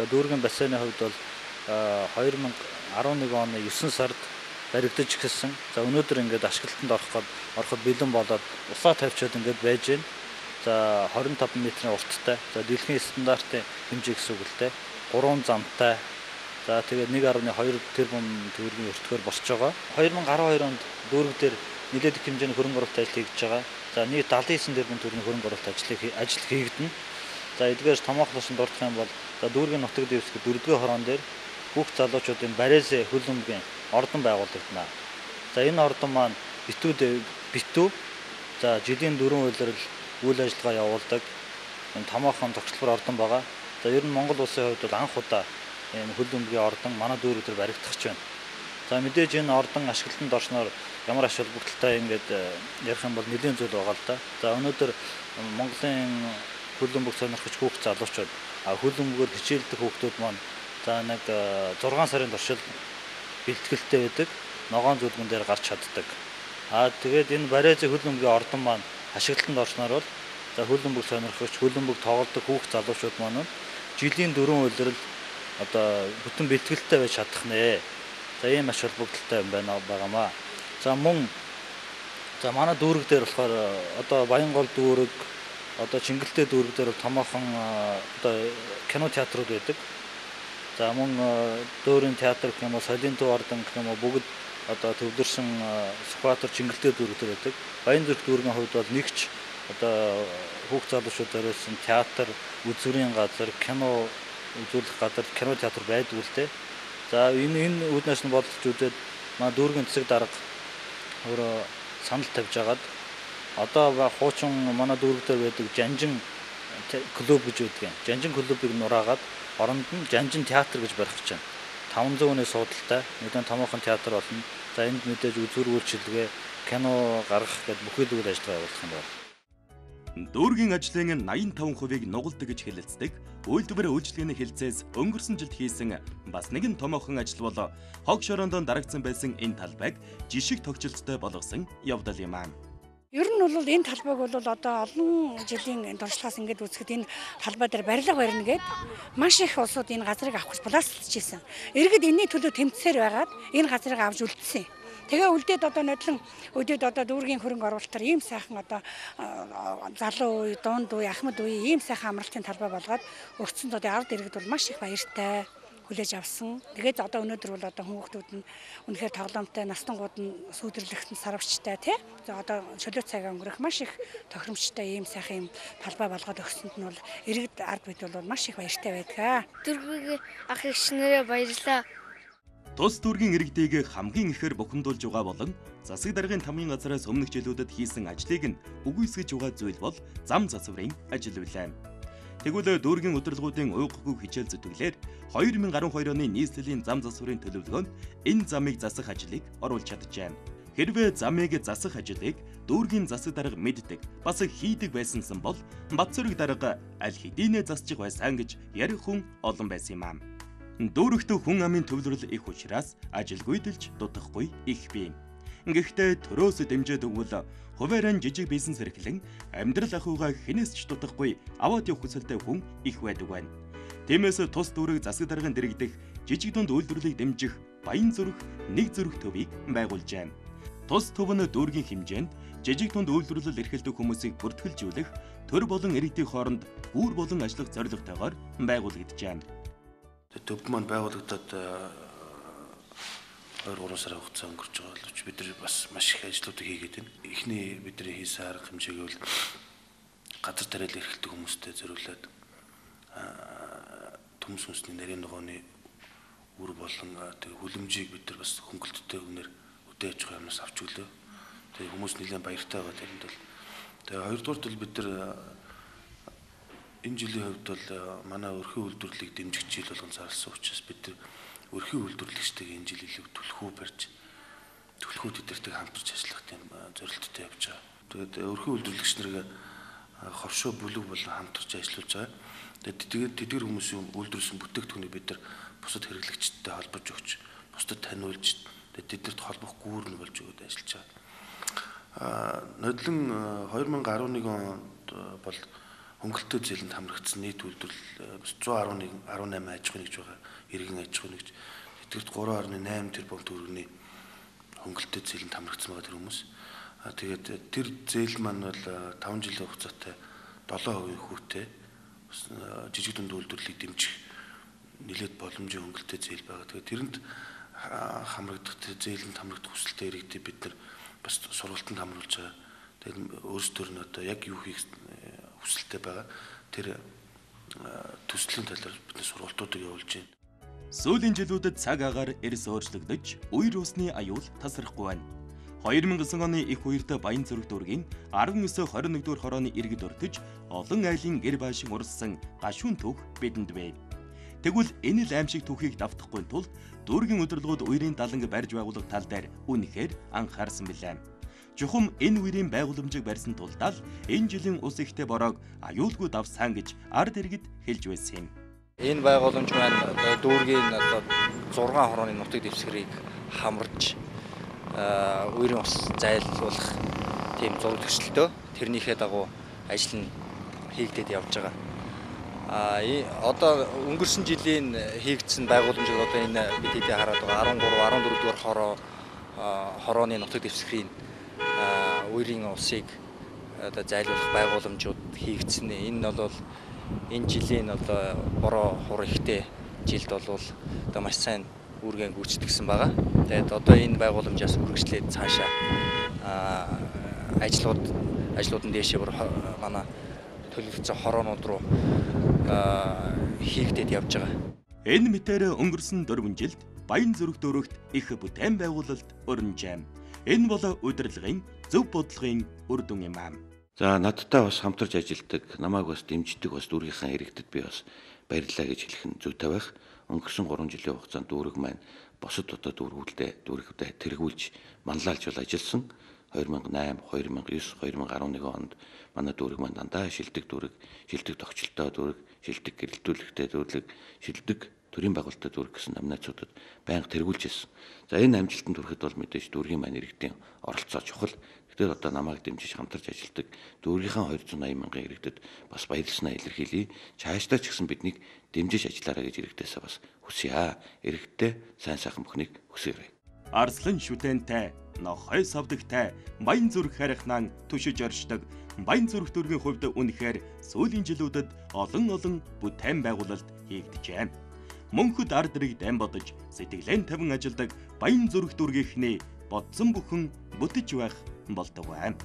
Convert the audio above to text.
За дүүргийн бассейны хувьд бол 2011 оны 9 сард баригдаж эхэлсэн. За өнөөдөр ингээд ашиглалтанд ороход бэлэн болоод усаа тавьчаад ингээд байж байна. За 25 м-ийн урттай. За дэлхийн стандартын хэмжээ гэсэн үг л дээ. 3 замтай. За тэгээд 1.2 тэрбум төгрөгийн өртгөөр босч байгаа. 2012 онд дүүрэг дээр нэлээд их хэмжээний хөрөнгө оруулалт ажил хийж байгаа. За нийт 79 тэрбум төгрөгийн хөрөнгө оруулалт ажил хийгдэнэ. За эдгээр томоохон дурдах юм бол за дүүргийн нутаг дэвсгэр 4-р хорон дээр бүх залуучуудын барьяасаа хөлбөмбөгийн ордон байгуулагдана. За энэ ордон маань битүү за жилийн 4 үйлрэл үйл ажиллагаа явуулдаг томоохон тогтвортой ордон байгаа. За ер нь Монгол улсын хувьд бол анх удаа энэ хөлбөмбөгийн ордон манай дүүрэг дээр баригдах гэж байна. За мэдээж энэ ордон ашиглалтанд орсноор ямар ач холбогдолтой ингээд ярих юм бол нэлийн зүйл байгаа л да. За өнөөдөр Монголын хөлбөмбөг сонирхож хүүхд залуучууд хөлбөмбөгөөр хичээлдэг хүүхдүүд маань за нэг 6 сарын туршид бэлтгэлтэй байдаг. Ногоон зүлгэн дээр гарч чаддаг. Тэгээд энэ барьяазын хөлбөмбөгийн ордон маань ашиглалтанд орсноор бол за хөлбөмбөг сонирхогч, хөлбөмбөг тоглодог хүүхд залуучууд маань жилийн 4 үйлрэл одоо бүтэн бэлтгэлтэй байж чадах нэ. За ийм ач холбогдолтой юм байгаамаа. За манай дүүрэг дээр болохоор одоо Баянгол дүүрэг, одоо Чингэлтэй дүүрэг дээр томоохон одоо кино театрууд байдаг. За мөн дөөрийн театр гэх юм уу, Солин төв ордон гэх юм уу бүгд одоо төвлөрсөн Сүхбаатар Чингэлтэй дүүрэг дээр байдаг. Баянзүрх дүүргийн хувьд бол нэгч одоо хүүхд залуучууд зориулсан театр, үзүүрийн газар, кино үзүүлэх газар, кино театр байдаг л дээ. За энэ үүднээс нь бодож үзээд манай дүүргийн засаг дарга өөрөө санал тавьж агаад одоо хуучин манай дүүрэг дээр байдаг Жанжин клуб гэж байдаг. Жанжин клубыг нураагаад оронд нь Жанжин театр гэж барих гэж байна. 500 хүний суудалтай нэгэн томоохон театр болно. За энд мэдээж үзүүр үйлчилгээ, кино гаргах гэдэг бүхэл үйл ажиллагаа явуулах юм байна. Дүүргийн ажлын 85%-ийг нугалдаг гэж хэлэлцдэг. Үйлдвэр үйлчлэгээний хэлцээс өнгөрсөн жилд хийсэн бас нэгэн томоохон ажил бол хог шороонд дарагдсан байсан энэ талбайг жишг тогтчлолтой болгосон явдал юм аа. Ер нь бол энэ талбайг бол одоо олон жилийн туршлагаас ингээд үзэхэд энэ талбай дээр барилга барина гэд маш их улсууд энэ газрыг авах гэж пластилж ирсэн. Иргэд энэний төлөө тэмцсээр байгаад энэ газрыг авч үлдсэн. Тэгээ үлдээд одоо нодлон өдөөд одоо дүүргийн хөрөнгө оруулалтаар ийм сайхан одоо залуу үе, дунд үе, ахмад үе ийм сайхан амралтын талбай болгоод өгцөн одоо ард иргэд бол маш их баяртай хүлээж авсан. Тэгээд одоо өнөөдөр бол одоо хүмүүстүүд нь үнэхээр тоглоомтой, настангууд нь сүйдэрлэгт сарвчтай тий. За одоо чөлөө цагаа өнгөрөх маш их тохиромжтой ийм сайхан юм талбай болгоод өгсөнд нь бол иргэд ард бид бол маш их баяртай байдаг. Дүүргийн ах эгчнэрээ баярлаа. Тус дүүргийн иргэдийг хамгийн ихээр бухимдуулж байгаа болон засаг даргын тамгын газраас өмнөх жилүүдэд хийсэн ажлыг нь үгүйсгэж байгаа зүйл бол зам засварын ажил билээ. Тэгвэл дүүргийн удирдлагуудын уйггүй хичээл зүтгэлээр 2012 оны нийслэлийн зам засварын төлөвлөгөөнд энэ замыг засах ажлыг оруулж чаджээ. Хэрвээ замыг засах ажлыг дүүргийн засаг дарга мэддэг, бас хийдэг байсансан бол Батцэрэг дарга аль хэдийнэ засчих байсан гэж ярих хүн олон байсан юм аа. Дүүрэгт хүн амын төвлөрөл их учраас ажилгүйдэлж дутахгүй их бий. Гэхдээ төрөөс дэмжиж өгвөл хувааран жижиг бизнес эрхлэн амьдрал ахуйгаа хинээс ч дутахгүй аваад явах хүсэлтэй хүн их байдаг байна. Тиймээс тус дүүрэг засаг даргын дэргэдэх жижиг дунд үйлдвэрлэлийг дэмжих Баянзүрх нэг зүрх төвийг байгуулжээ. Тус төв нь дүүргийн хэмжээнд жижиг дунд үйлдвэрлэл эрхэлдэг хүмүүсийг бүртгэлжүүлэх, төр болон иргэдийн хооронд гүүр болон ажиллах зорилготойгоор байгуулагджээ. Төв маань байгуулагдаад 2-3 сарын хугацаа өнгөрч байгаа боловч бид нар бас маш их ажлуудыг хийгээд байна. Эхний бидний хийсэн арга хэмжээг бол газар тариалан эрхэлдэг хүмүүстэй зориулаад төмс хүнсний нарийн ногооны үр болон хүлэмжийг бид нар бас хөнгөлөлттэй үнээр үдээж байгаа юмнаас авч өглөө. Тэгээ хүмүүс нэлээд баяртай байгаа тэрэнд бол. Тэгээ хоёрдугаарт бол бид нар энэ жилийн хувьд бол манай өрхийн үйлдвэрлэлийг дэмжих жил болгон зарласан учраас бид өрхийн үйлдвэрлэгчтэйгээ энэ жил илүү түлхүү барьж төлхүүд эдэртэй хамтарч ажиллах тийм зорилттой явж байгаа. Тэгээд өрхийн үйлдвэрлэгч нарыг ховшоо бүлэг болон хамтарч ажиллаж байгаа. Тэгээд тэдгэр хүмүүсийн үйлдвэрлэсэн бүтээгдэхүүнийг бид нар бусад хэрэглэгчтэй холбож өгч, бусдад таниулж, тэднэрт холбох гүүрэн болж өгöd ажиллаж байгаа. Нодлон 2011 онд бол хөнгөлөлтөө зээлэнд хамрагдсан нийт үйлдвэрлэл 111 18 аж ахуй нэгж байгаа. Иргэн аж ахуй нэгж. Тэтгэврт 3.8 тэрбум төгрөгийн хөнгөлөлтөө зээлэнд хамрагдсан байгаа тэр хүмүүс. Тэгээд тэр зээл маань бол 5 жилийн хугацаатай 7% хүүтэй жижиг дунд үйлдвэрлэлийг дэмжих нэлээд боломжийн хөнгөлөлтөө зээл байгаа. Тэгээд тэрэнд хамрагдах зээлэнд хамрагдах хүсэлтэд иргэдэд бид нар бас сургалтанд хамруулж байгаа. Тэгээд өөрсдөр нь одоо яг юу хийх хүсэлтэй байгаа. Тэр төслийн талаар бид сургалтуудыг явуулж байна. Сүүлийн жилүүдэд цаг агаар эрс өөрчлөгдөж, үер усны аюул тасрахгүй байна. 2009 оны их үерт Баян Зүрх дүүргийн 19-21 дугаар хорооны иргэд өртөж, олон айлын гэр байшин урссан гашуун түүх бидэнд бай. Тэгвэл энэ л аимшиг түүхийг давтахгүй тулд дүүргийн удирдлагууд үерийн даланг барьж байгуулах тал дээр үнэхээр анхаарсан билээ. Чухам энэ үерийн байгууламжийг барьсан тулдаа л энэ жилийн ус ихтэй бороог аюулгүй давсан гэж ард иргэд хэлж байсан юм. Энэ байгууламж маань дүүргийн 6 хорооны нутаг дэвсгэрийг хамарж үерийн ус зайлуулах тийм зураг төсөлтөө тэрнийхээ дагуу ажил нь хийгдээд явж байгаа. Одоо өнгөрсөн жилийн хийгдсэн байгууламжийг одоо энэ бид хэдий хараад байгаа 13 14 дугаар хорооны нутаг дэвсгэрийн үерийн усыг одоо зайлуулах байгууламжууд хийгдсэн. Энэ бол энэ жилийн одоо бороо хур ихтэй жилд бол одоо маш сайн үүргээ гүйцэтгсэн байгаа. Тэгээд одоо энэ байгууламжаас үргэлжлээд цаашаа ажлууд нь дээшээ бүр манай төлөвлөсөн хороонууд руу хийгдээд явж байгаа. Энэ мэтээр өнгөрсөн 4 жилд Баян Зүрх дүүрэгт их бүтээн байгуулалт өрнөжээ. Энэ бол удирдлагын зөв бодлогын үр дүн юм аа. За надтай бас хамтарч ажилладаг, намайг бас дэмждэг бас дүүргийнхаа иргэдэд би бас баярлалаа гэж хэлэх нь зүйтэй байх. Өнгөрсөн 3 жилийн хугацаанд дүүрэг маань босод одоо дүүргүүдэд тэргүүлж манлайлж ажилласан. 2008, 2009, 2011 онд манай дүүрэг маань дандаа шилдэг дүүрэг, шилдэг тогтчлолтой дүүрэг, шилдэг гэрэлтүүлэгтэй дүүрэг, шилдэг төрийн байгуулалттай дүүрэг гэсэн номинацуудад байнга тэргүүлж ирсэн. За энэ амжилтанд хүрэхэд бол мэдээж дүүргийн маань иргэдийн оролцоо чухал. Тэгэхээр одоо намайг дэмжиж хамтарч ажилладаг дүүргийнхаа 280 мянган иргэдэд бас баярлалаа илэрхийлье. Цаашдаа ч гэсэн биднийг дэмжиж ажиллаарай гэж иргэдээсээ бас хүсье. Иргэдтэй сайн сайхан бүхнийг хүсээрэй. Арслан шүтэнтэй, нохой савдагтай, Баян Зүрх харихнан түшиж оршдог Баян Зүрх дүүргийн хувьд үнэхээр сүүлийн жилүүдэд олон бүтээн байгуулалт хийгдэжээ. Мөнхөд ард иргэд ам бодож, сэтгэлэн тавин ажилдаг Баян Зүрх дүүргийнхний бодсон бүхэн бүтэж байх болдог байна.